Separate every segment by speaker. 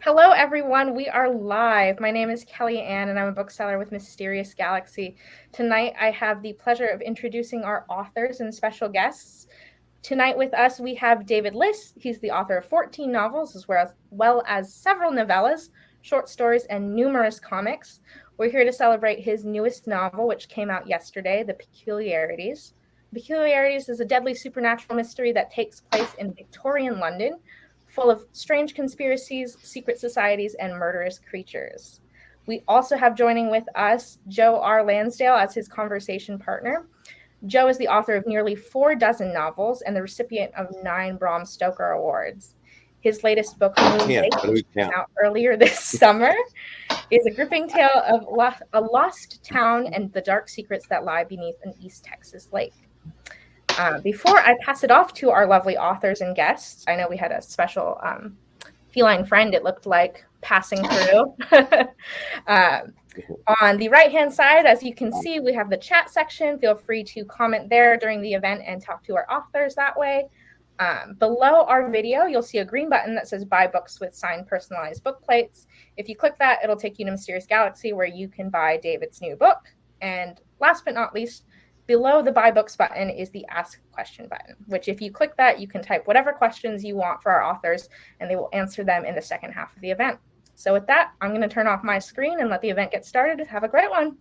Speaker 1: Hello, everyone. We are live. My name is Kelly Ann, and I'm a bookseller with Mysterious Galaxy. Tonight, I have the pleasure of introducing our authors and special guests. Tonight with us, we have David Liss. He's the author of 14 novels, as well as several novellas, short stories, and numerous comics. We're here to celebrate his newest novel, which came out yesterday, The Peculiarities. Peculiarities is a deadly supernatural mystery that takes place in Victorian London, full of strange conspiracies, secret societies, and murderous creatures. We also have joining with us Joe R. Lansdale as his conversation partner. Joe is the author of nearly 4 dozen novels and the recipient of 9 Bram Stoker Awards. His latest book, Moon Lake, which came out earlier this summer, is a gripping tale of a lost town and the dark secrets that lie beneath an East Texas lake. Before I pass it off to our lovely authors and guests, I know we had a special feline friend, it looked like, passing through. On the right-hand side, as you can see, we have the chat section. Feel free to comment there during the event and talk to our authors that way. Below our video, you'll see a green button that says Buy Books with Signed Personalized Book Plates. If you click that, it'll take you to Mysterious Galaxy, where you can buy David's new book. And last but not least, below the Buy Books button is the Ask Question button, which if you click that, you can type whatever questions you want for our authors, and they will answer them in the second half of the event. So with that, I'm going to turn off my screen and let the event get started. Have a great one.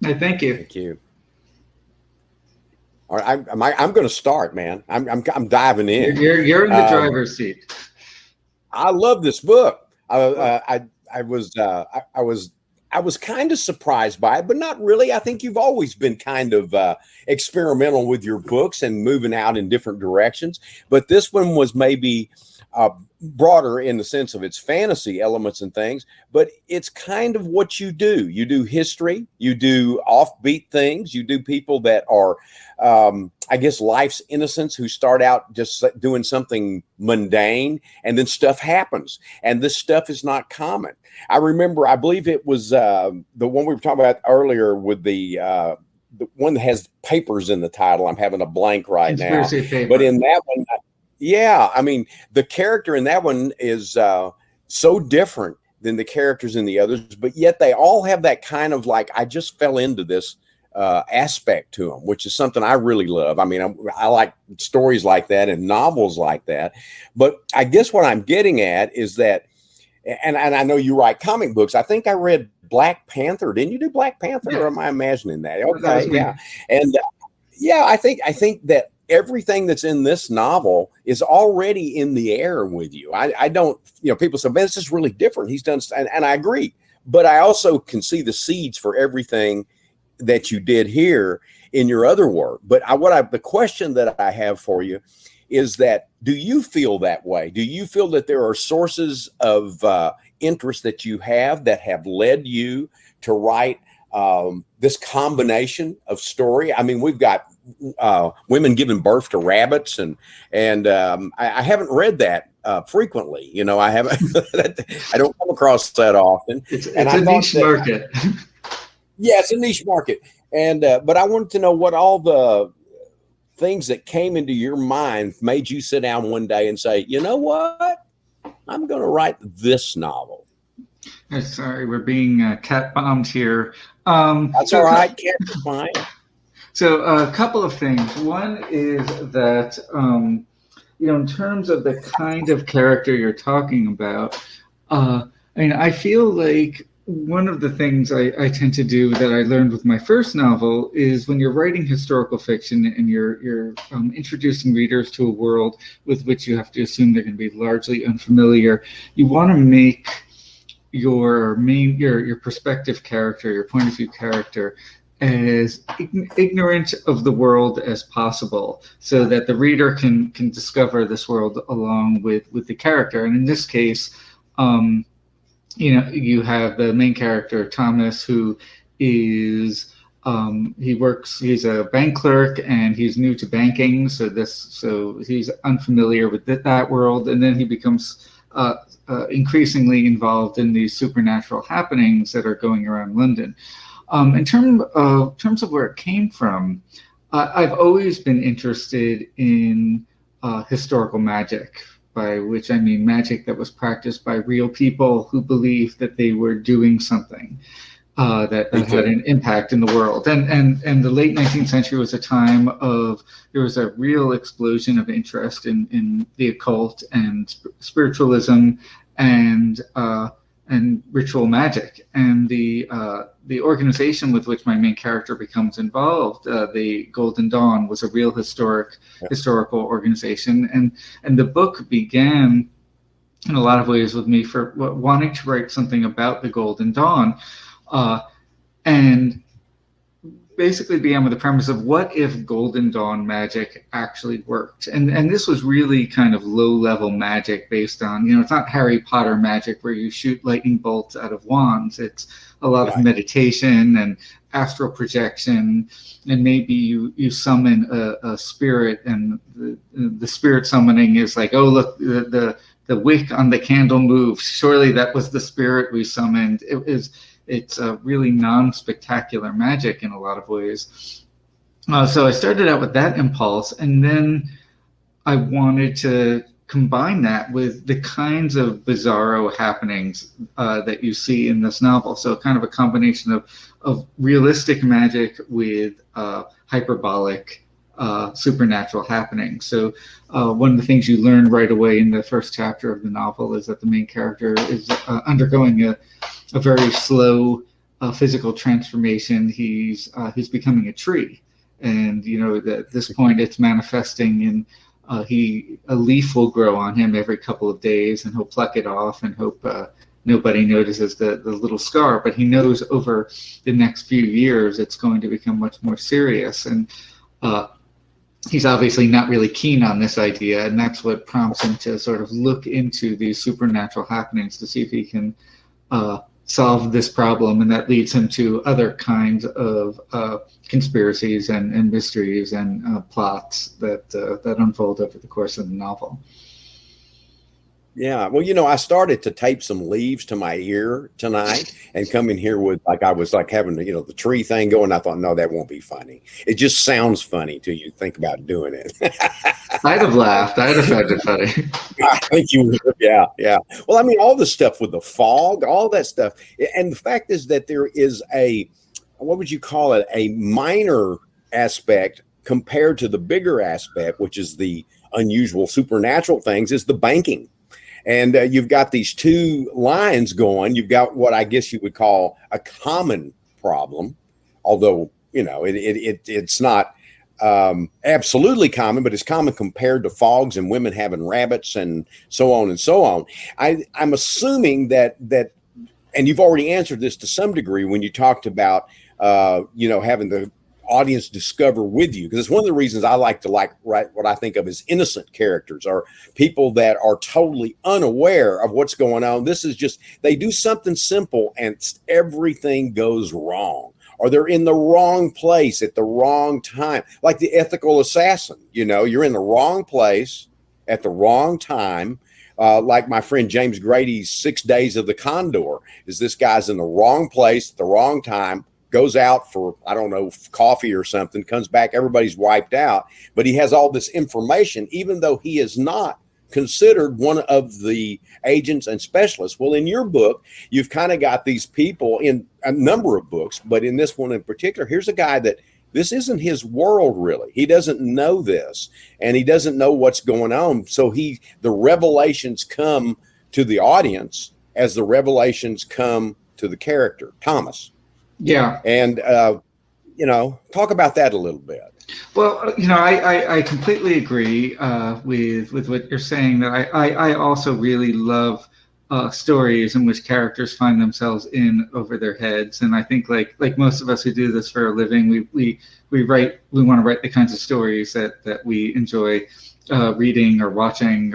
Speaker 2: Hey, thank you.
Speaker 3: Thank you. All right, I'm going to start, man. I'm diving in.
Speaker 2: You're in the driver's seat.
Speaker 3: I love this book. I was kind of surprised by it, but not really. I think you've always been kind of experimental with your books and moving out in different directions. But this one was maybe broader in the sense of its fantasy elements and things, but it's kind of what you do. You do history, you do offbeat things, you do people that are, I guess, life's innocents who start out just doing something mundane, and then stuff happens. And this stuff is not common. I remember, I believe it was the one we were talking about earlier with the one that has papers in the title. I'm having a blank right now. But in that one, yeah, I mean, the character in that one is so different than the characters in the others, but yet they all have that kind of like, I just fell into this aspect to them, which is something I really love. I mean, I like stories like that and novels like that. But I guess what I'm getting at is that, and I know you write comic books. I think I read Black Panther. Didn't you do Black Panther? Yeah. Or am I imagining that? Okay, yeah. And yeah, I think that everything that's in this novel is already in the air with you. I don't, people say, man, this is really different. He's done, and I agree. But I also can see the seeds for everything that you did here in your other work. But the question that I have for you is that, do you feel that way? Do you feel that there are sources of interest that you have that have led you to write this combination of story? I mean, we've got women giving birth to rabbits, and I haven't read that frequently. I haven't. I don't come across that often.
Speaker 2: It's a niche market.
Speaker 3: Yeah, it's a niche market, and but I wanted to know what all the things that came into your mind made you sit down one day and say, you know what, I'm going to write this novel.
Speaker 2: Sorry, we're being cat bombed here.
Speaker 3: That's all right. Cat's fine.
Speaker 2: So a couple of things. One is that, in terms of the kind of character you're talking about, I feel like one of the things I tend to do that I learned with my first novel is when you're writing historical fiction and you're introducing readers to a world with which you have to assume they're going to be largely unfamiliar, you want to make your perspective character, your point of view character, as ignorant of the world as possible, so that the reader can discover this world along with the character. And in this case, you have the main character, Thomas, who is he's a bank clerk and he's new to banking, so he's unfamiliar with that world, and then he becomes increasingly involved in these supernatural happenings that are going around London. In terms of where it came from, I've always been interested in historical magic. by which I mean magic that was practiced by real people who believed that they were doing something that had an impact in the world. And the late 19th century was a time of, there was a real explosion of interest in the occult and spiritualism and ritual magic. And the organization with which my main character becomes involved, the Golden Dawn, was a real historical organization. And the book began in a lot of ways with me for wanting to write something about the Golden Dawn. And basically began with the premise of what if Golden Dawn magic actually worked? And this was really kind of low-level magic based on, it's not Harry Potter magic where you shoot lightning bolts out of wands. It's a lot of meditation and astral projection, and maybe you summon a spirit, and the spirit summoning is like, oh, look, the wick on the candle moved. Surely that was the spirit we summoned. It's a really non-spectacular magic in a lot of ways. So I started out with that impulse, and then I wanted to combine that with the kinds of bizarro happenings that you see in this novel. So kind of a combination of realistic magic with hyperbolic supernatural happenings. So one of the things you learn right away in the first chapter of the novel is that the main character is undergoing a very slow physical transformation. He's becoming a tree, and at this point it's manifesting in a leaf will grow on him every couple of days, and he'll pluck it off and hope nobody notices the little scar. But he knows over the next few years it's going to become much more serious, and he's obviously not really keen on this idea, and that's what prompts him to sort of look into these supernatural happenings to see if he can solve this problem, and that leads him to other kinds of conspiracies and mysteries and plots that unfold over the course of the novel.
Speaker 3: Yeah, well, I started to tape some leaves to my ear tonight and come in here with, I was having the tree thing going. I thought, no, that won't be funny. It just sounds funny till you think about doing it.
Speaker 2: I'd have laughed. I'd have found it funny.
Speaker 3: I think you would. Yeah. Well, I mean, all the stuff with the fog, all that stuff. And the fact is that there is what would you call it? A minor aspect compared to the bigger aspect, which is the unusual supernatural things, is the banking. And you've got these two lines going. You've got what I guess you would call a common problem, although, it's not absolutely common, but it's common compared to fogs and women having rabbits and so on and so on. I'm assuming that, and you've already answered this to some degree when you talked about, having the audience discover with you, because it's one of the reasons I like to write what I think of as innocent characters, or people that are totally unaware of what's going on. This is just, they do something simple and everything goes wrong, or they're in the wrong place at the wrong time, like the ethical assassin. You're in the wrong place at the wrong time. Like my friend James Grady's 6 Days of the Condor, is this guy's in the wrong place at the wrong time, goes out for, I don't know, coffee or something, comes back, everybody's wiped out, but he has all this information, even though he is not considered one of the agents and specialists. Well, in your book, you've kind of got these people in a number of books, but in this one in particular, here's a guy that this isn't his world, really. He doesn't know this, and he doesn't know what's going on. So the revelations come to the audience as the revelations come to the character, Thomas.
Speaker 2: Yeah.
Speaker 3: And, talk about that a little bit.
Speaker 2: Well, I completely agree with what you're saying, that I also really love stories in which characters find themselves in over their heads. And I think like most of us who do this for a living, we want to write the kinds of stories that we enjoy reading or watching,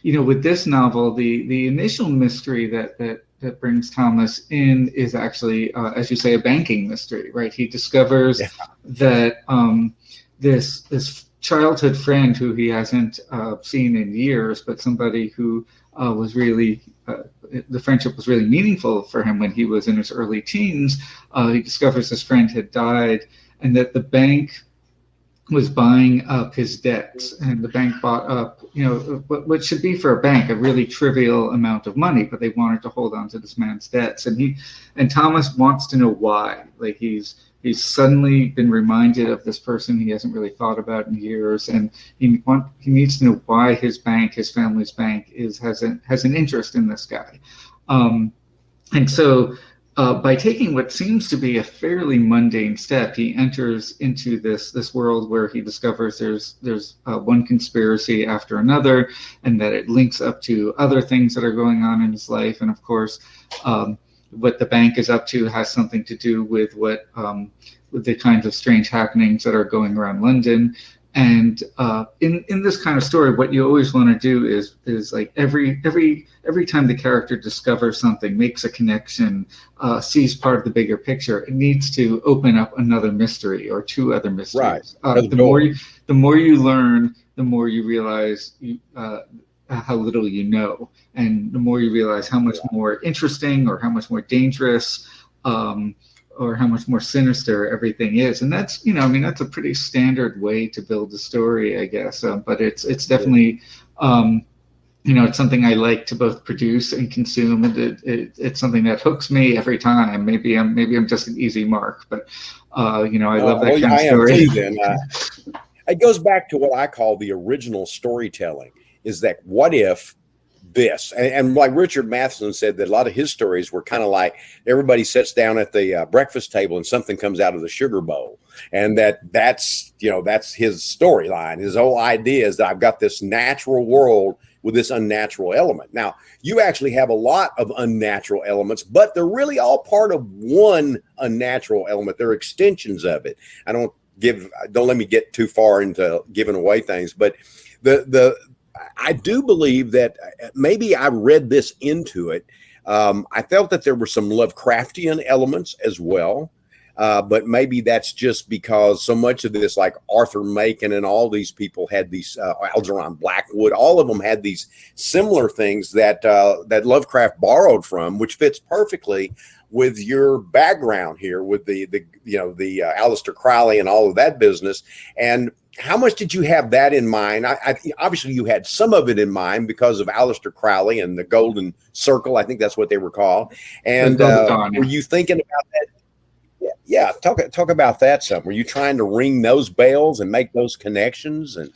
Speaker 2: with this novel, the initial mystery that brings Thomas in is actually, as you say, a banking mystery, right? He discovers that this childhood friend who he hasn't seen in years, but somebody who was really, the friendship was really meaningful for him when he was in his early teens. He discovers his friend had died, and that the bank was buying up his debts, and the bank bought up, what should be for a bank a really trivial amount of money, but they wanted to hold on to this man's debts, and Thomas wants to know why. Like he's suddenly been reminded of this person he hasn't really thought about in years, and he needs to know why his bank, his family's bank, has an interest in this guy, and so. By taking what seems to be a fairly mundane step, he enters into this world where he discovers there's one conspiracy after another, and that it links up to other things that are going on in his life. And of course, what the bank is up to has something to do with with the kinds of strange happenings that are going around London. And in this kind of story, what you always want to do is like every time the character discovers something, makes a connection, sees part of the bigger picture, it needs to open up another mystery or two other mysteries.
Speaker 3: Right.
Speaker 2: The more you learn, the more you realize how little you know, and the more you realize how much more interesting or how much more dangerous. Or how much more sinister everything is, and that's that's a pretty standard way to build a story, I guess. But it's definitely it's something I like to both produce and consume, and it's something that hooks me every time. Maybe I'm just an easy mark, but I love that kind of story.
Speaker 3: Then. It goes back to what I call the original storytelling. Is that what if? This and like Richard Matheson said, that a lot of his stories were kind of like everybody sits down at the breakfast table and something comes out of the sugar bowl, and that's his storyline. His whole idea is that I've got this natural world with this unnatural element. Now you actually have a lot of unnatural elements, but they're really all part of one unnatural element. They're extensions of it. Don't let me get too far into giving away things, but I do believe that maybe I read this into it. I felt that there were some Lovecraftian elements as well, but maybe that's just because so much of this, like Arthur Machen and all these people had these, Algernon Blackwood, all of them had these similar things that Lovecraft borrowed from, which fits perfectly with your background here with the Aleister Crowley and all of that business. And how much did you have that in mind? I obviously you had some of it in mind because of Aleister Crowley and the Golden Circle. I think that's what they were called. And were you thinking about that? Yeah. Talk about that some. Were you trying to ring those bells and make those connections? And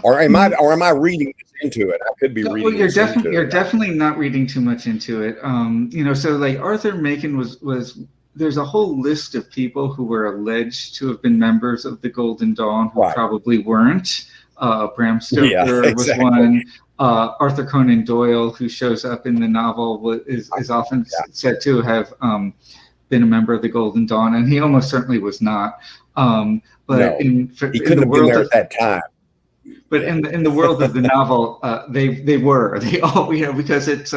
Speaker 3: or am I reading into it? I could be reading.
Speaker 2: Well, you're definitely not reading too much into it. So like Arthur Machen was. There's a whole list of people who were alleged to have been members of the Golden Dawn who probably weren't. Bram Stoker was one. Arthur Conan Doyle, who shows up in the novel, is often said to have been a member of the Golden Dawn, and he almost certainly was not. But
Speaker 3: no, he couldn't have been there at that time.
Speaker 2: But in the world of the novel, they were. They all, because it's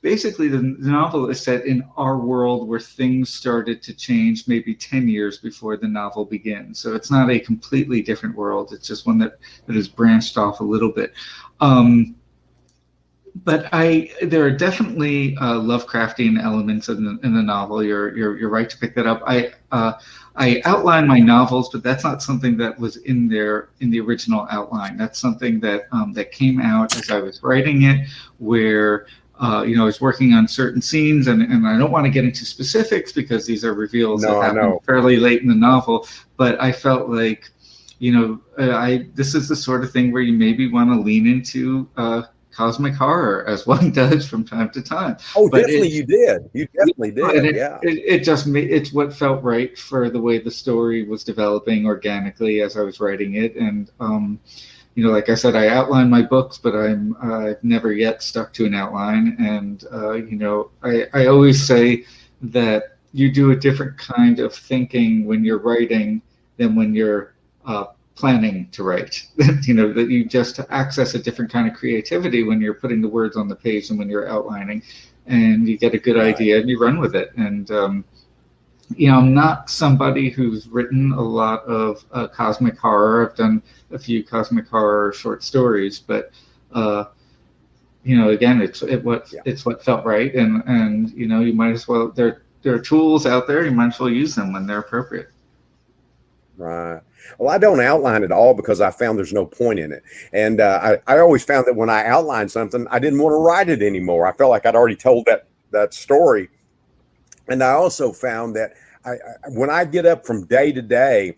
Speaker 2: basically the novel is set in our world where things started to change maybe 10 years before the novel begins. So it's not a completely different world. It's just one that is branched off a little bit. But there are definitely Lovecraftian elements in the novel. You're right to pick that up. I outline my novels, but that's not something that was in the original outline. That's something that came out as I was writing it, where I was working on certain scenes, and I don't want to get into specifics because these are reveals that happen fairly late in the novel. But I felt like, this is the sort of thing where you maybe want to lean into cosmic horror, as one does from time to time.
Speaker 3: Oh, but definitely you did. You definitely did.
Speaker 2: It's what felt right for the way the story was developing organically as I was writing it. And, like I said, I outline my books, but I've never yet stuck to an outline. And, I always say that you do a different kind of thinking when you're writing than when you're planning to write. That you just access a different kind of creativity when you're putting the words on the page than when you're outlining, and you get a good idea and you run with it. And I'm not somebody who's written a lot of cosmic horror. I've done a few cosmic horror short stories, but again, it's what felt right, and you might as well, there are tools out there, you might as well use them when they're appropriate.
Speaker 3: Right. Well, I don't outline at all because I found there's no point in it. And I always found that when I outlined something, I didn't want to write it anymore. I felt like I'd already told that story. And I also found that when I get up from day to day,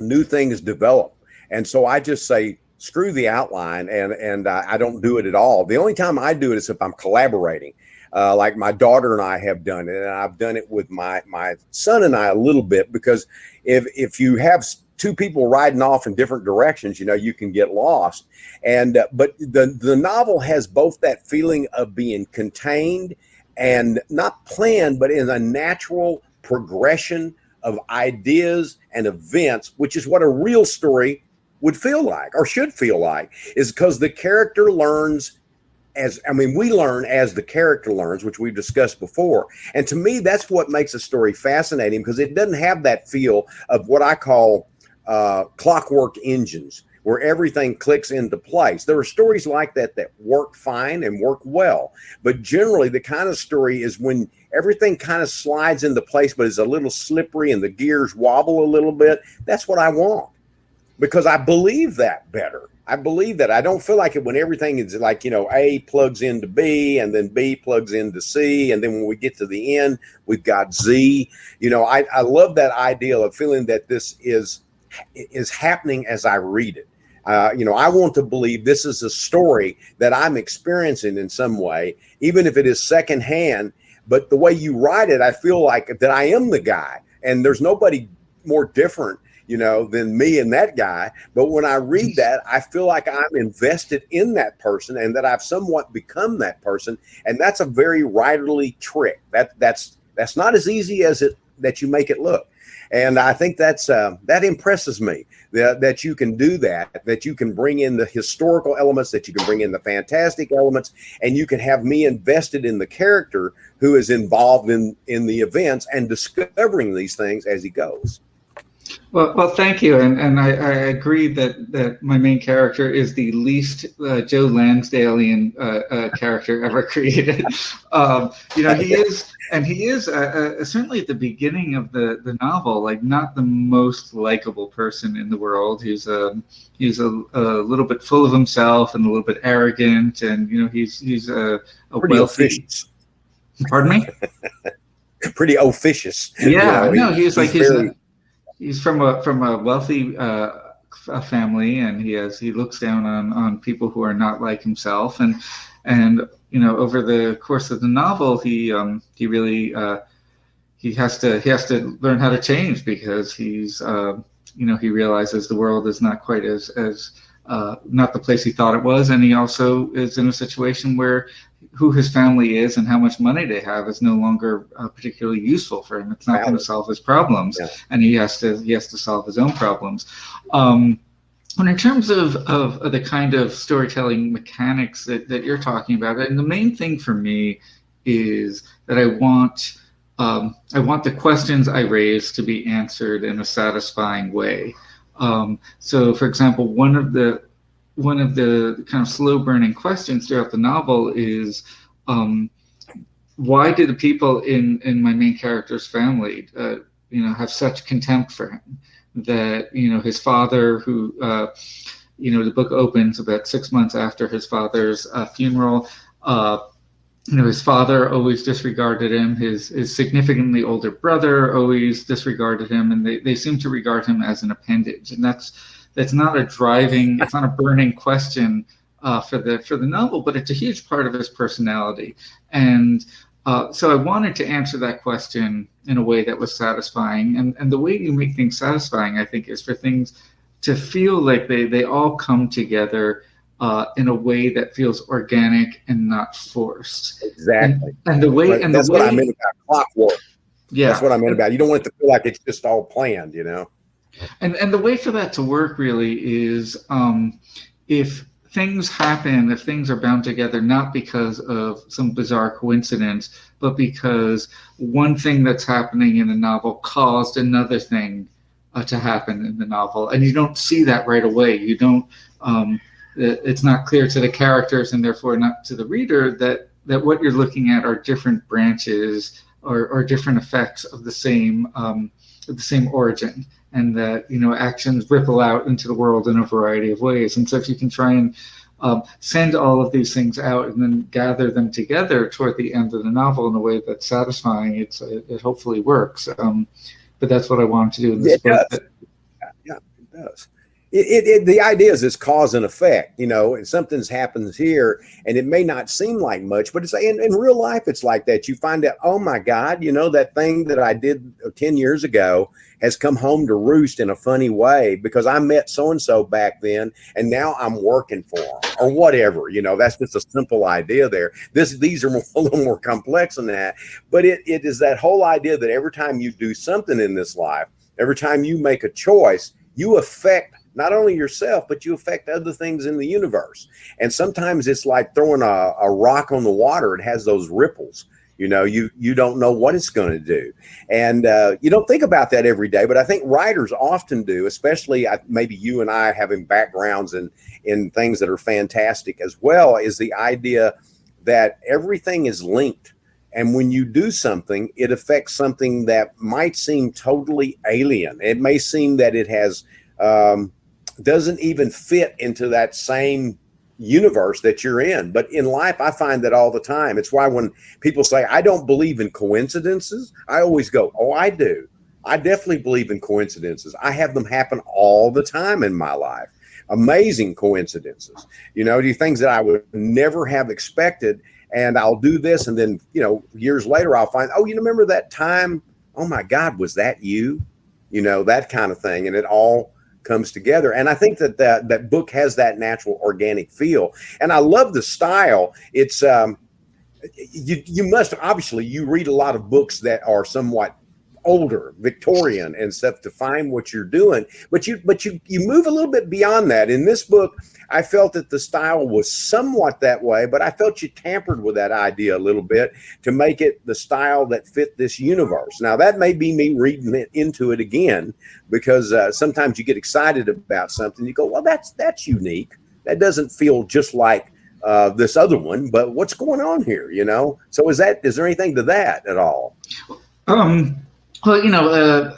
Speaker 3: new things develop. And so I just say, screw the outline, and I don't do it at all. The only time I do it is if I'm collaborating. Like my daughter and I have done it, and I've done it with my son and I a little bit, because if you have two people riding off in different directions, you can get lost. And but the novel has both that feeling of being contained and not planned, but in a natural progression of ideas and events, which is what a real story would feel like, or should feel like, is because the character learns we learn as the character learns, which we've discussed before. And to me, that's what makes a story fascinating, because it doesn't have that feel of what I call clockwork engines, where everything clicks into place. There are stories like that work fine and work well. But generally, the kind of story is when everything kind of slides into place, but is a little slippery and the gears wobble a little bit. That's what I want, because I believe that better. I believe that. I don't feel like it when everything is like, A plugs into B, and then B plugs into C, and then when we get to the end, we've got Z. I love that idea of feeling that this is happening as I read it. I want to believe this is a story that I'm experiencing in some way, even if it is secondhand. But the way you write it, I feel like that I am the guy, and there's nobody more different than me and that guy. But when I read that, I feel like I'm invested in that person, and that I've somewhat become that person. And that's a very writerly trick. That's not as easy as that you make it look. And I think that impresses me, that you can do that you can bring in the historical elements, that you can bring in the fantastic elements, and you can have me invested in the character who is involved in the events and discovering these things as he goes.
Speaker 2: Well, thank you, and I agree that my main character is the least Joe Lansdalean character ever created. He is certainly at the beginning of the novel, like, not the most likable person in the world. He's a little bit full of himself and a little bit arrogant, and he's a
Speaker 3: pretty
Speaker 2: wealthy.
Speaker 3: Officious.
Speaker 2: Pardon me?
Speaker 3: Pretty officious.
Speaker 2: Yeah, he's from a wealthy family, and he looks down on people who are not like himself, and over the course of the novel, he really he has to learn how to change, because he realizes the world is not quite as not the place he thought it was, and he also is in a situation where who his family is and how much money they have is no longer particularly useful for him. It's not going to solve his problems, and he has to solve his own problems. And in terms of the kind of storytelling mechanics that you're talking about, and the main thing for me is that I want the questions I raise to be answered in a satisfying way. So, for example, one of the kind of slow burning questions throughout the novel is, why do the people in my main character's family, have such contempt for him? That, his father, who, the book opens about 6 months after his father's funeral. His father always disregarded him. His significantly older brother always disregarded him, and they seem to regard him as an appendage. And that's not it's not a burning question for the novel, but it's a huge part of his personality. And so I wanted to answer that question in a way that was satisfying. And the way you make things satisfying, I think, is for things to feel like they all come together in a way that feels organic and not forced.
Speaker 3: Exactly.
Speaker 2: And the way, and
Speaker 3: that's
Speaker 2: the way,
Speaker 3: what I meant about clockwork.
Speaker 2: Yeah,
Speaker 3: that's what I meant about. You don't want it to feel like it's just all planned,
Speaker 2: And the way for that to work really is, if things happen, if things are bound together, not because of some bizarre coincidence, but because one thing that's happening in the novel caused another thing to happen in the novel, and you don't see that right away. You don't. It's not clear to the characters, and therefore not to the reader, that what you're looking at are different branches or different effects of the same origin. and that, you know, actions ripple out into the world in a variety of ways. And so if you can try and send all of these things out and then gather them together toward the end of the novel in a way that's satisfying, it hopefully works. But that's what I wanted to do in this book.
Speaker 3: Yeah, it does. The idea is it's cause and effect, you know, and something's happens here and it may not seem like much, but it's in real life, it's like that. You find out, oh my God, you know, that thing that I did 10 years ago has come home to roost in a funny way because I met so-and-so back then and now I'm working for them or whatever, you know. That's just a simple idea there. These are a little more complex than that, but it is that whole idea that every time you do something in this life, every time you make a choice, you affect not only yourself, but you affect other things in the universe. And sometimes it's like throwing a rock on the water. It has those ripples. You know, you don't know what it's going to do. And you don't think about that every day, but I think writers often do, especially maybe you and I having backgrounds in things that are fantastic as well, is the idea that everything is linked. And when you do something, it affects something that might seem totally alien. It may seem that it has doesn't even fit into that same universe that you're in. But in life, I find that all the time. It's why when people say, I don't believe in coincidences, I always go, oh, I do. I definitely believe in coincidences. I have them happen all the time in my life. Amazing coincidences, you know, things that I would never have expected. And I'll do this. And then, you know, years later, I'll find, oh, you remember that time? Oh, my God, was that you? You know, that kind of thing. And it all comes together. And I think that book has that natural organic feel. And I love the style. It's you must obviously you read a lot of books that are somewhat older, Victorian and stuff to find what you're doing. But you move a little bit beyond that. In this book, I felt that the style was somewhat that way, but I felt you tampered with that idea a little bit to make it the style that fit this universe. Now, that may be me reading it into it again, because sometimes you get excited about something. You go, well, that's unique. That doesn't feel just like this other one, but what's going on here, you know? So is there anything to that at all?
Speaker 2: Well, you know,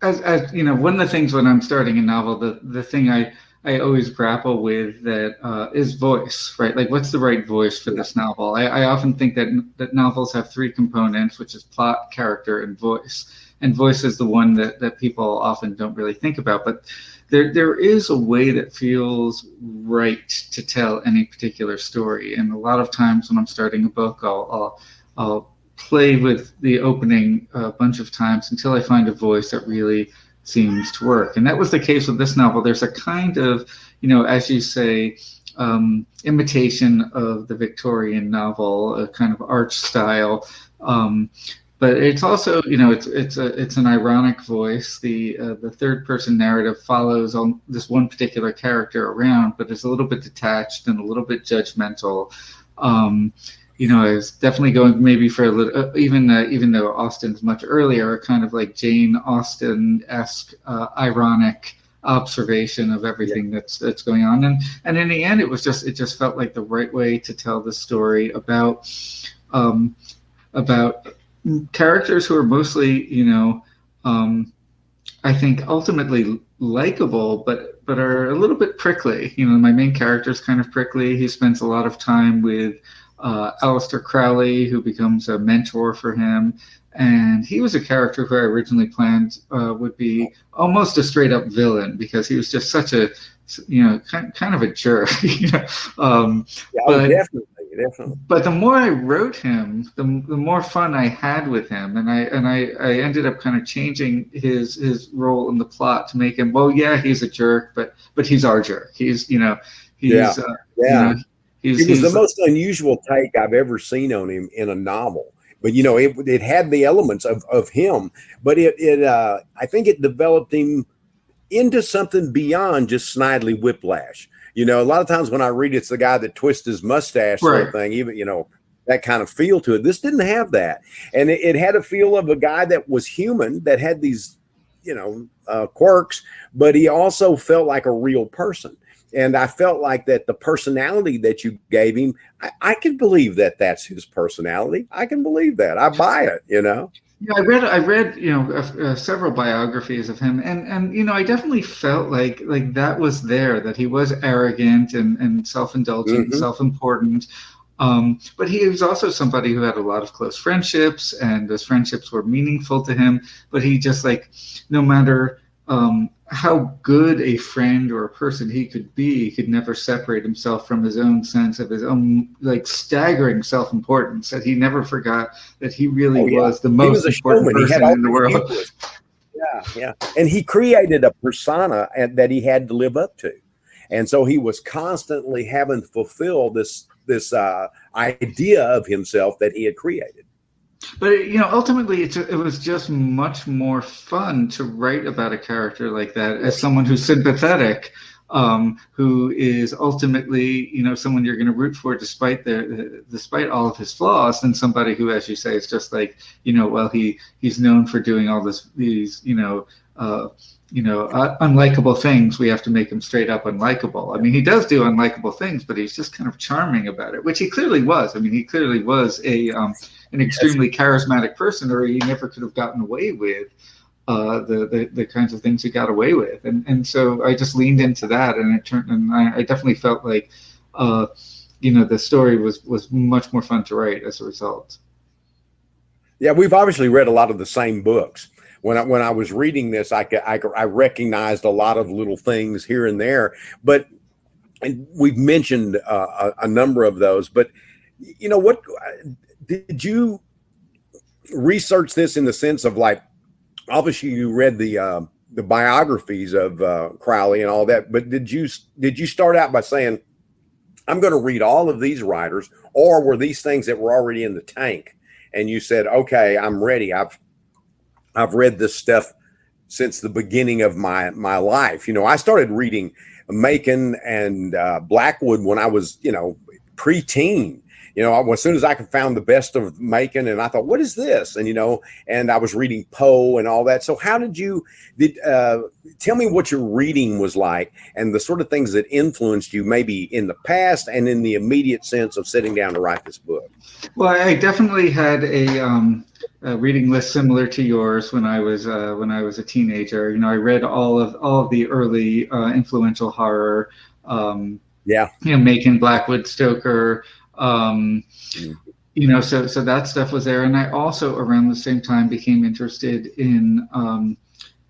Speaker 2: as you know, one of the things when I'm starting a novel, the thing I always grapple with that is voice, right? Like, what's the right voice for this novel? I often think that novels have three components, which is plot, character, and voice. And voice is the one that people often don't really think about. But there is a way that feels right to tell any particular story. And a lot of times when I'm starting a book, I'll play with the opening a bunch of times until I find a voice that really seems to work. And that was the case with this novel. There's a kind of, you know, as you say, imitation of the Victorian novel, a kind of arch style. But it's also, you know, it's an ironic voice. The third person narrative follows on this one particular character around, but it's a little bit detached and a little bit judgmental. You know, I was definitely going maybe for a little, even though Austen's much earlier, kind of like Jane Austen-esque ironic observation of everything that's going on. And in the end, it just felt like the right way to tell the story about characters who are mostly, you know, I think ultimately likable, but are a little bit prickly. You know, my main character is kind of prickly. He spends a lot of time with Aleister Crowley, who becomes a mentor for him. And he was a character who I originally planned would be almost a straight up villain, because he was just such a, you know, kind of a jerk. You know? But
Speaker 3: definitely.
Speaker 2: But the more I wrote him, the more fun I had with him, and I ended up kind of changing his role in the plot to make him, well, yeah, he's a jerk, but he's our jerk. He's, you know, he's you know,
Speaker 3: it was the most unusual take I've ever seen on him in a novel. But, you know, it had the elements of him, but I think it developed him into something beyond just snidely whiplash. You know, a lot of times when I read it's the guy that twists his mustache sort of thing, even, you know, that kind of feel to it. This didn't have that. And it had a feel of a guy that was human, that had these, you know, quirks, but he also felt like a real person. And I felt like that the personality that you gave him, I can believe that that's his personality. I can believe that. I buy it, you know.
Speaker 2: Yeah, I read, several biographies of him, and I definitely felt like that was there, that he was arrogant and self-indulgent and
Speaker 3: Mm-hmm.
Speaker 2: self-important. But he was also somebody who had a lot of close friendships, and those friendships were meaningful to him. But he just, like, no matter how good a friend or a person he could be, he could never separate himself from his own sense of his own, like, staggering self-importance, that he never forgot that he really was the most important person in the world.
Speaker 3: Yeah. And he created a persona that he had to live up to. And so he was constantly having to fulfill this idea of himself that he had created.
Speaker 2: But ultimately, it was just much more fun to write about a character like that as someone who's sympathetic, who is ultimately, someone you're going to root for despite all of his flaws, than somebody who, as you say, is just like, well, he's known for doing all these unlikable things. We have to make him straight up unlikable. I mean, he does do unlikable things, but he's just kind of charming about it, which he clearly was. I mean, he clearly was an extremely charismatic person, or he never could have gotten away with the kinds of things he got away with. And so I just leaned into that, and I definitely felt like the story was much more fun to write as a result.
Speaker 3: Yeah, we've obviously read a lot of the same books. When I was reading this, I recognized a lot of little things here and there, but we've mentioned a number of those. But what did you research this in the sense of, like, obviously you read the biographies of Crowley and all that, but did you start out by saying, I'm going to read all of these writers, or were these things that were already in the tank and you said, okay, I'm ready, I've read this stuff since the beginning of my life? I started reading Macon and Blackwood when I was, preteen. As soon as I could found the best of Macon, and I thought, what is this? And, and I was reading Poe and all that. So how did tell me what your reading was like, and the sort of things that influenced you maybe in the past and in the immediate sense of sitting down to write this book?
Speaker 2: Well, I definitely had a reading list similar to yours when I was a teenager. I read all of the early influential horror. Macon, Blackwood, Stoker. So that stuff was there. And I also, around the same time, became interested in.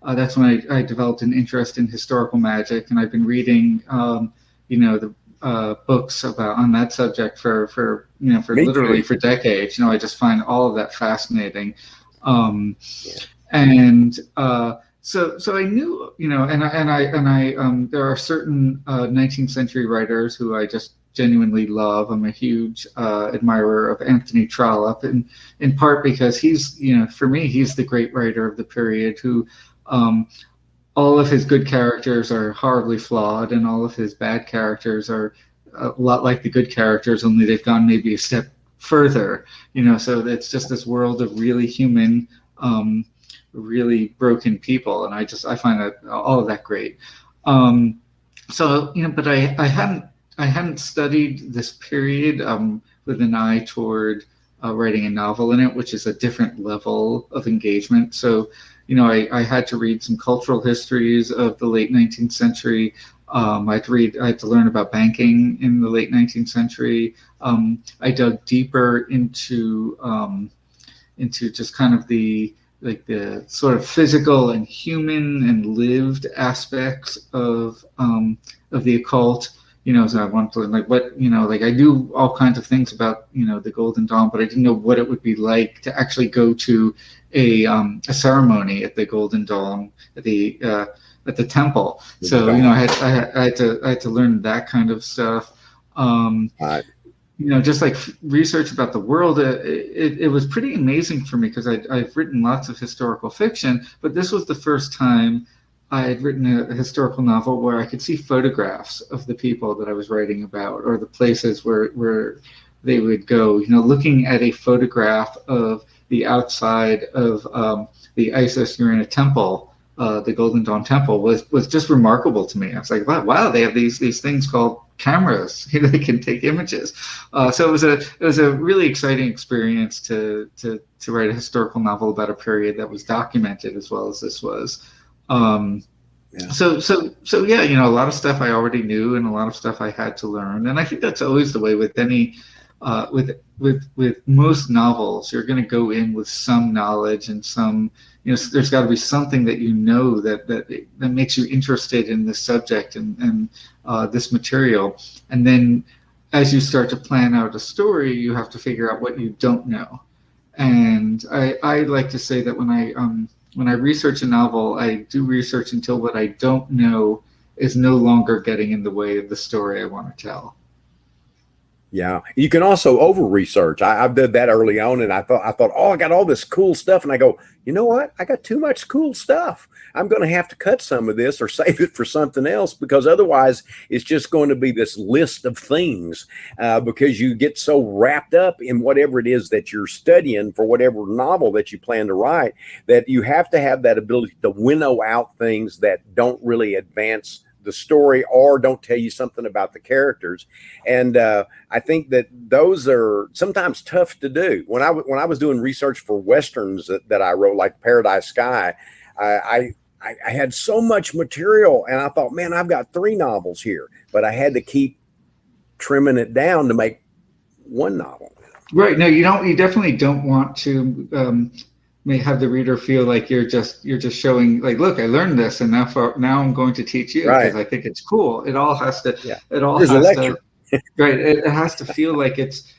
Speaker 2: That's when I developed an interest in historical magic, and I've been reading, the books on that subject for literally for decades. I just find all of that fascinating. And so I knew, and I there are certain 19th century writers who I just genuinely love. I'm a huge admirer of Anthony Trollope, and in part because he's, for me, he's the great writer of the period who, all of his good characters are horribly flawed, and all of his bad characters are a lot like the good characters, only they've gone maybe a step further. So it's just this world of really human, really broken people, and I find that all of that great. But I hadn't studied this period with an eye toward writing a novel in it, which is a different level of engagement. So, I had to read some cultural histories of the late 19th century. I had to learn about banking in the late 19th century. I dug deeper into just kind of the sort of physical and human and lived aspects of the occult. So I wanted to learn, I knew all kinds of things about, the Golden Dawn, but I didn't know what it would be like to actually go to a ceremony at the Golden Dawn at the temple. So, I had to learn that kind of stuff. Just like research about the world. It was pretty amazing for me because I've written lots of historical fiction, but this was the first time I had written a historical novel where I could see photographs of the people that I was writing about, or the places where they would go. Looking at a photograph of the outside of the Isis Urana temple the Golden Dawn Temple was just remarkable to me. I was like, wow, they have these things called cameras. They can take images. So it was a really exciting experience to write a historical novel about a period that was documented as well as this was. Yeah. So yeah, a lot of stuff I already knew and a lot of stuff I had to learn. And I think that's always the way with any with most novels. You're going to go in with some knowledge and some, there's got to be something that that makes you interested in this subject and this material. And then as you start to plan out a story, you have to figure out what you don't know. And I like to say that when I research a novel, I do research until what I don't know is no longer getting in the way of the story I want to tell.
Speaker 3: Yeah, you can also over research. I did that early on, and I thought, oh, I got all this cool stuff, and I go, you know what? I got too much cool stuff. I'm going to have to cut some of this or save it for something else, because otherwise it's just going to be this list of things, because you get so wrapped up in whatever it is that you're studying for whatever novel that you plan to write, that you have to have that ability to winnow out things that don't really advance the story or don't tell you something about the characters. And I think that those are sometimes tough to do. When I was doing research for Westerns that I wrote, like Paradise Sky, I had so much material, and I thought, man, I've got 3 novels here, but I had to keep trimming it down to make one novel.
Speaker 2: Right. No, you definitely don't want to may have the reader feel like you're just showing, like, look, I learned this, and now I'm going to teach you because I think it's cool. It all has to. Yeah. It all has to. Right. It has to feel like it's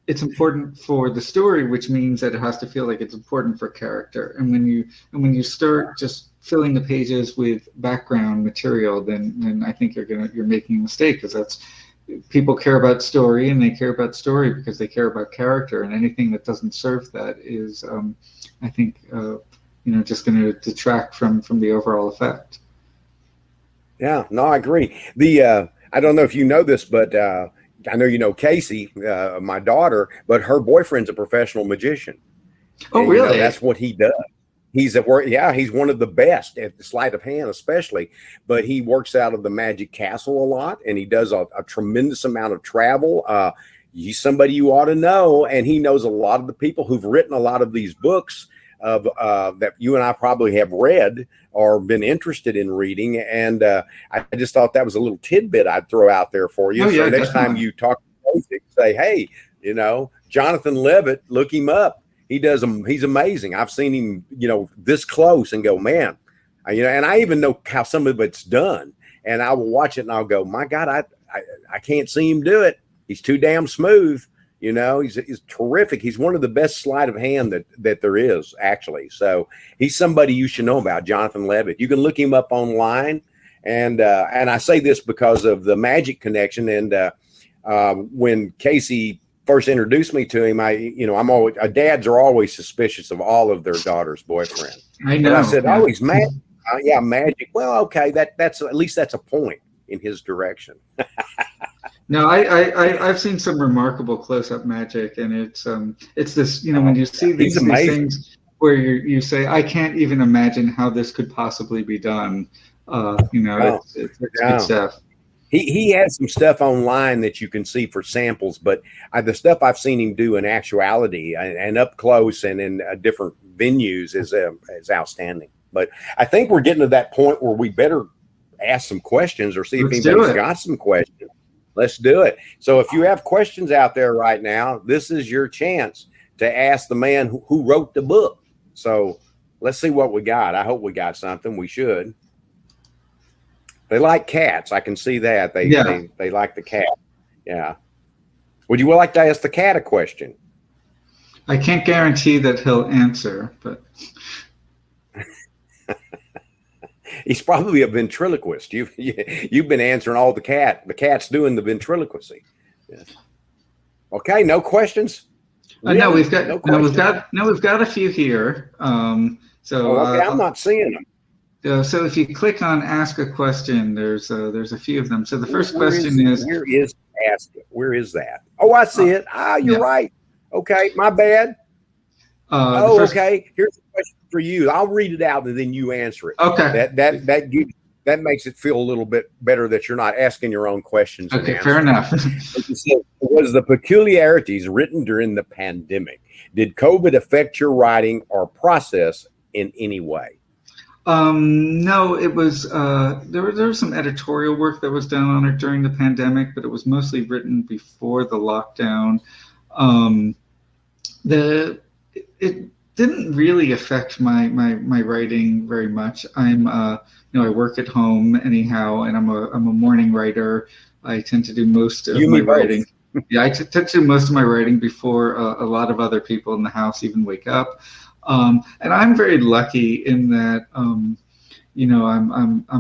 Speaker 2: It's important for the story, which means that it has to feel like it's important for character. And when you start just filling the pages with background material, then I think you're making a mistake, because that's. People care about story, and they care about story because they care about character, and anything that doesn't serve that is, I think, just going to detract from the overall effect.
Speaker 3: Yeah, no, I agree. I don't know if you know this, but I know you know Casey, my daughter, but her boyfriend's a professional magician.
Speaker 2: Oh, and, really?
Speaker 3: That's what he does. He's one of the best at the sleight of hand, especially, but he works out of the Magic Castle a lot, and he does a tremendous amount of travel. He's somebody you ought to know, and he knows a lot of the people who've written a lot of these books that you and I probably have read or been interested in reading. And I just thought that was a little tidbit I'd throw out there for you. So next time you talk to Casey, say, hey, Jonathan Levitt, look him up. He's amazing. I've seen him, this close and go, man, and I even know how some of it's done, and I will watch it and I'll go, my God, I can't see him do it. He's too damn smooth. He's terrific. He's one of the best sleight of hand that there is, actually. So he's somebody you should know about, Jonathan Levitt. You can look him up online. And I say this because of the magic connection. And when Casey first introduced me to him, I'm always, dads are always suspicious of all of their daughter's boyfriend.
Speaker 2: I know.
Speaker 3: And I said, oh, he's magic. Yeah, magic. Well, okay, that's at least that's a point in his direction.
Speaker 2: No, I've seen some remarkable close-up magic, and it's this, when you see these things where you say, I can't even imagine how this could possibly be done. It's good stuff.
Speaker 3: He has some stuff online that you can see for samples, but the stuff I've seen him do in actuality and up close and in different venues is outstanding. But I think we're getting to that point where we better ask some questions or see if anybody's got some questions. Let's do it. So if you have questions out there right now, this is your chance to ask the man who wrote the book. So let's see what we got. I hope we got something. We should. They like cats. I can see that. They like the cat. Yeah. Would you like to ask the cat a question?
Speaker 2: I can't guarantee that he'll answer, but
Speaker 3: he's probably a ventriloquist. You've been answering all the cat's doing the ventriloquy. Yes. Okay, no questions.
Speaker 2: No, we've got a few here. I'm
Speaker 3: not seeing them.
Speaker 2: So if you click on Ask a Question, there's a few of them. So the first question is
Speaker 3: where is Ask It? Where is that? Oh, I see it. You're right. Okay, my bad. Okay. Here's the question for you. I'll read it out and then you answer it.
Speaker 2: Okay.
Speaker 3: That makes it feel a little bit better that you're not asking your own questions.
Speaker 2: Okay, fair enough.
Speaker 3: Was the peculiarities written during the pandemic? Did COVID affect your writing or process in any way?
Speaker 2: No, it was there was some editorial work that was done on it during the pandemic, but it was mostly written before the lockdown. It didn't really affect my writing very much. I work at home anyhow, and I'm a morning writer. I tend to do most of my writing. Yeah, I tend to do most of my writing before a lot of other people in the house even wake up. And I'm very lucky in that, I'm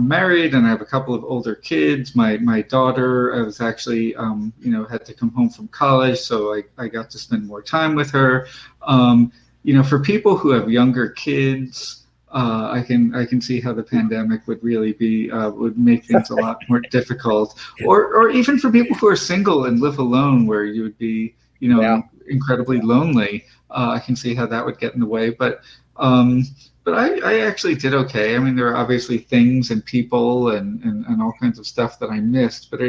Speaker 2: married and I have a couple of older kids. My daughter, I was actually, had to come home from college, so I got to spend more time with her. For people who have younger kids, I can see how the pandemic would really would make things a lot more difficult, or even for people who are single and live alone, where you would be, incredibly lonely. I can see how that would get in the way, but I actually did okay. I mean, there are obviously things and people and all kinds of stuff that I missed, but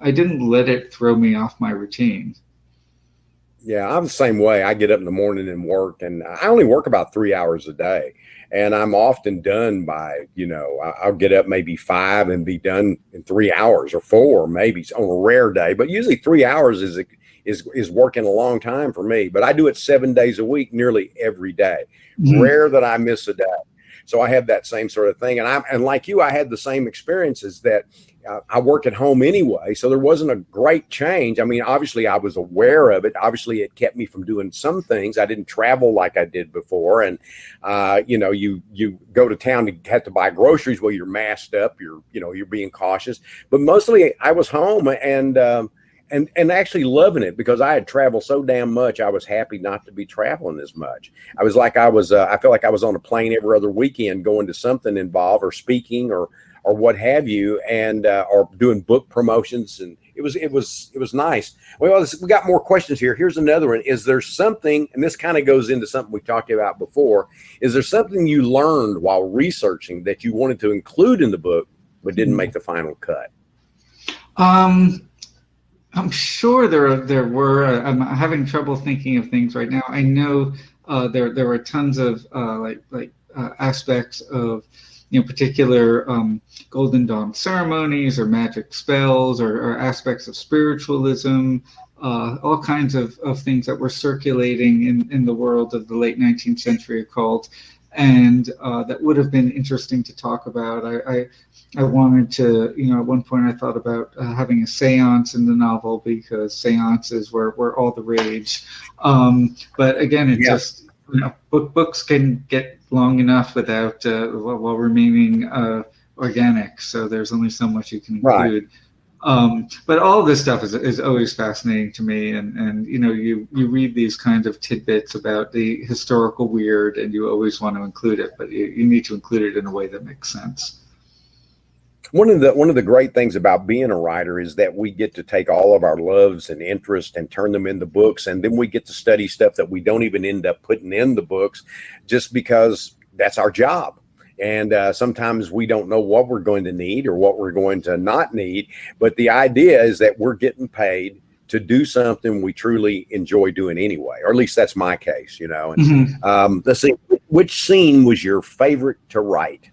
Speaker 2: I didn't let it throw me off my routine.
Speaker 3: Yeah, I'm the same way. I get up in the morning and work, and I only work about 3 hours a day. And I'm often done by, I'll get up maybe 5 and be done in 3 hours, or 4 maybe on a rare day. But usually 3 hours is working a long time for me. But I do it 7 days a week, nearly every day. Mm-hmm. Rare that I miss a day. So I have that same sort of thing. And like you, I had the same experiences that I work at home anyway. So there wasn't a great change. I mean, obviously I was aware of it. Obviously it kept me from doing some things. I didn't travel like I did before. And, you go to town to have to buy groceries. Well, you're masked up, you're being cautious, but mostly I was home and actually loving it, because I had traveled so damn much. I was happy not to be traveling as much. I was like, I felt like I was on a plane every other weekend going to something involved, or speaking or what have you, and or doing book promotions, and it was nice. Well, we got more questions here. Here's another one. Is there something, and this kind of goes into something we talked about before, is there something you learned while researching that you wanted to include in the book but didn't make the final cut?
Speaker 2: I'm sure there were. I'm having trouble thinking of things right now. I know there were tons of aspects of particular Golden Dawn ceremonies or magic spells or aspects of spiritualism, all kinds of things that were circulating in the world of the late 19th century occult, and that would have been interesting to talk about. I wanted to, at one point I thought about having a seance in the novel, because seances were all the rage. But again, just, books can get long enough without while remaining organic. So there's only so much you can include. Right. But all of this stuff is always fascinating to me, and you read these kinds of tidbits about the historical weird, and you always want to include it, but you need to include it in a way that makes sense.
Speaker 3: One of the great things about being a writer is that we get to take all of our loves and interests and turn them into books, and then we get to study stuff that we don't even end up putting in the books, just because that's our job. And sometimes we don't know what we're going to need or what we're going to not need, but the idea is that we're getting paid to do something we truly enjoy doing anyway, or at least that's my case, And, mm-hmm. Let's see, which scene was your favorite to write?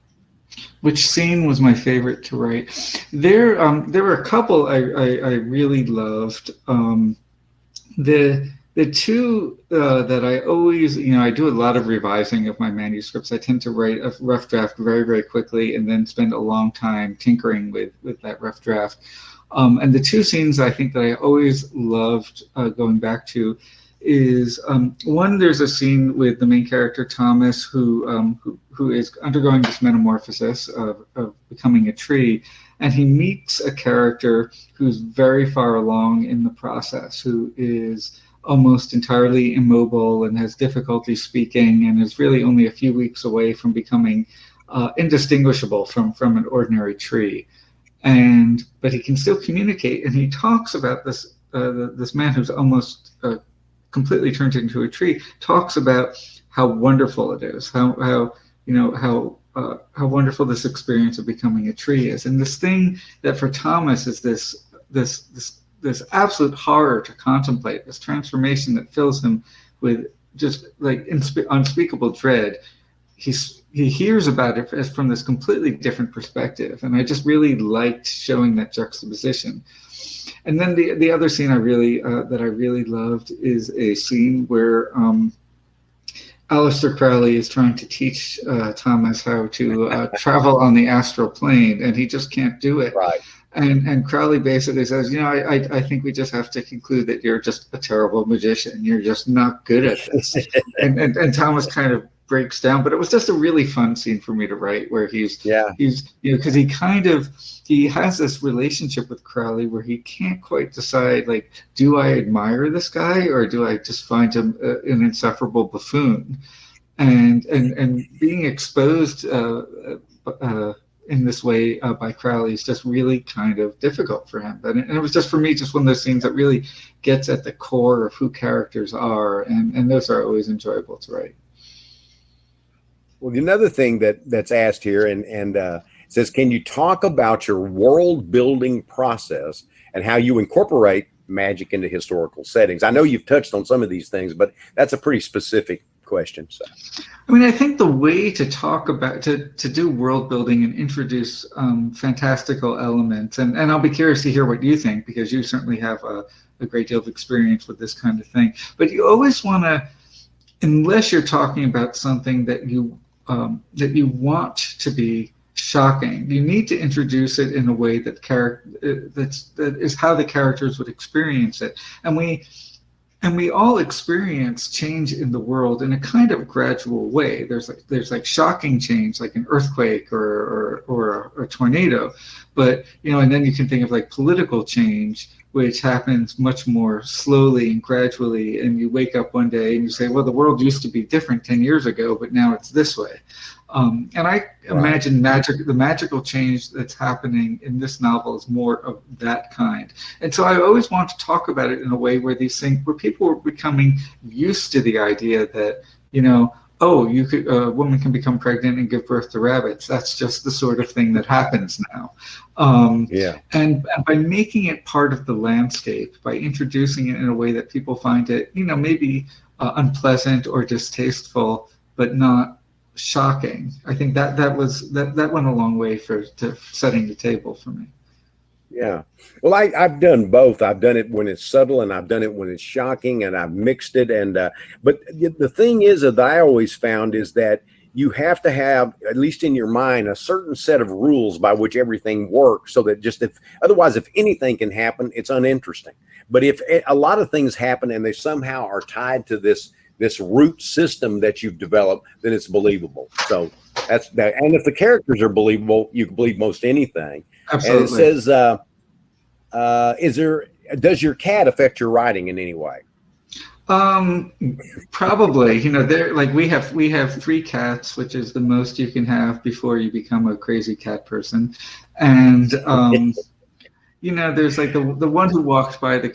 Speaker 2: Which scene was my favorite to write? There were a couple I really loved. The two that I always, I do a lot of revising of my manuscripts. I tend to write a rough draft very, very quickly and then spend a long time tinkering with that rough draft. And the two scenes I think that I always loved going back to is one, there's a scene with the main character Thomas who is undergoing this metamorphosis of becoming a tree, and he meets a character who's very far along in the process, who is almost entirely immobile and has difficulty speaking, and is really only a few weeks away from becoming indistinguishable from an ordinary tree. But he can still communicate, and he talks about this man who's almost completely turns into a tree, talks about how wonderful it is, how wonderful this experience of becoming a tree is. And this thing that for Thomas is this absolute horror to contemplate, this transformation that fills him with just like unspeakable dread. He hears about it from this completely different perspective, and I just really liked showing that juxtaposition. And then the other scene I really loved is a scene where Aleister Crowley is trying to teach Thomas how to travel on the astral plane, and he just can't do it.
Speaker 3: Right.
Speaker 2: And Crowley basically says, I think we just have to conclude that you're just a terrible magician. You're just not good at this. and Thomas kind of breaks down, but it was just a really fun scene for me to write, where he's because he has this relationship with Crowley where he can't quite decide, like, do I admire this guy or do I just find him an insufferable buffoon? And being exposed in this way by Crowley is just really kind of difficult for him. And it was just, for me, just one of those scenes that really gets at the core of who characters are, and those are always enjoyable to write.
Speaker 3: Well, another thing that's asked here and says, can you talk about your world building process and how you incorporate magic into historical settings? I know you've touched on some of these things, but that's a pretty specific question. So,
Speaker 2: I mean, I think the way to talk about to do world building and introduce fantastical elements, and I'll be curious to hear what you think, because you certainly have a great deal of experience with this kind of thing. But you always want to, unless you're talking about something that you want to be shocking, you need to introduce it in a way that that is how the characters would experience it. And we all experience change in the world in a kind of gradual way. There's like shocking change, like an earthquake or a tornado, but and then you can think of like political change, which happens much more slowly and gradually. And you wake up one day and you say, well, the world used to be different 10 years ago, but now it's this way. And I imagine the magical change that's happening in this novel is more of that kind. And so I always want to talk about it in a way where where people are becoming used to the idea that, a woman can become pregnant and give birth to rabbits. That's just the sort of thing that happens now. And by making it part of the landscape, by introducing it in a way that people find it, maybe unpleasant or distasteful, but not shocking. I think that went a long way to setting the table for me.
Speaker 3: Yeah. Well, I've done both. I've done it when it's subtle, and I've done it when it's shocking, and I've mixed it. And but the thing is that I always found is that you have to have, at least in your mind, a certain set of rules by which everything works, so that otherwise, if anything can happen, it's uninteresting. But if a lot of things happen and they somehow are tied to this root system that you've developed, then it's believable. So that's that. And if the characters are believable, you can believe most anything.
Speaker 2: Absolutely.
Speaker 3: And it says, does your cat affect your writing in any way?
Speaker 2: Probably. we have 3 cats, which is the most you can have before you become a crazy cat person. And there's like the one who walked by the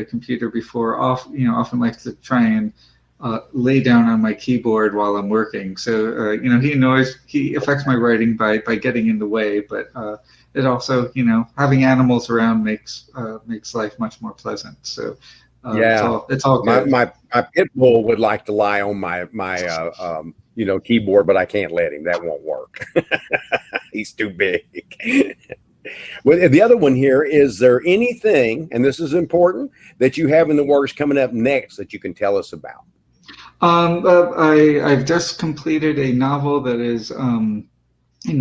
Speaker 2: computer before often likes to try and lay down on my keyboard while I'm working. So he affects my writing by getting in the way, but it also having animals around makes life much more pleasant. So it's all good.
Speaker 3: My pit bull would like to lie on my keyboard, but I can't let him. That won't work. He's too big. Well, the other one here, is there anything, and this is important, that you have in the works coming up next that you can tell us about?
Speaker 2: I've just completed a novel that is in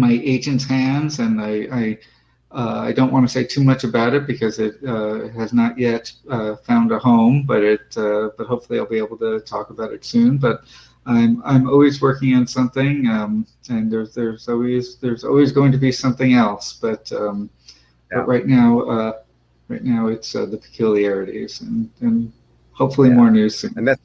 Speaker 2: my agent's hands, and I don't want to say too much about it because it has not yet found a home, but hopefully I'll be able to talk about it soon. But I'm always working on something, and there's always going to be something else. But right now it's the peculiarities, and hopefully more news soon.
Speaker 3: And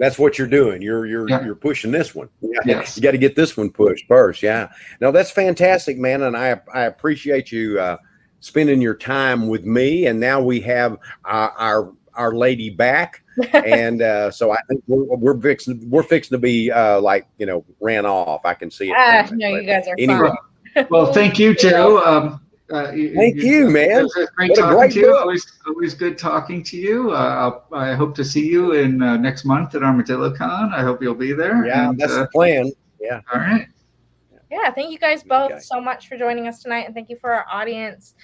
Speaker 3: that's what you're doing. You're pushing this one.
Speaker 2: Yes.
Speaker 3: You got to get this one pushed first. Yeah. No, that's fantastic, man. And I appreciate you spending your time with me. And now we have our lady back. And so I think we're fixing to be ran off. I can see it coming.
Speaker 1: No, you guys are
Speaker 3: anyway.
Speaker 1: fine.
Speaker 2: Well, thank you, Joe.
Speaker 3: Thank you, man.
Speaker 2: It was great
Speaker 3: What a
Speaker 2: talking
Speaker 3: great
Speaker 2: to you.
Speaker 3: book.
Speaker 2: Always good talking to you. I hope to see you in next month at ArmadilloCon. I hope you'll be there.
Speaker 3: Yeah,
Speaker 2: and,
Speaker 3: that's the plan. Yeah.
Speaker 2: All right.
Speaker 1: Yeah, thank you guys both
Speaker 3: Okay.
Speaker 1: so much for joining us tonight, and thank you for our audience.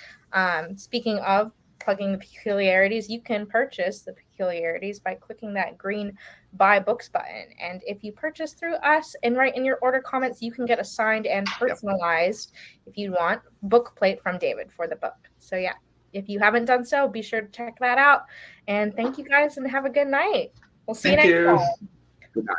Speaker 1: Speaking of plugging the peculiarities, you can purchase the peculiarities by clicking that green Buy Books button. And if you purchase through us and write in your order comments, you can get a signed and personalized, if you want, book plate from David for the book. So yeah, if you haven't done so, be sure to check that out. And thank you guys and have a good night. We'll see you next time.
Speaker 3: Good night.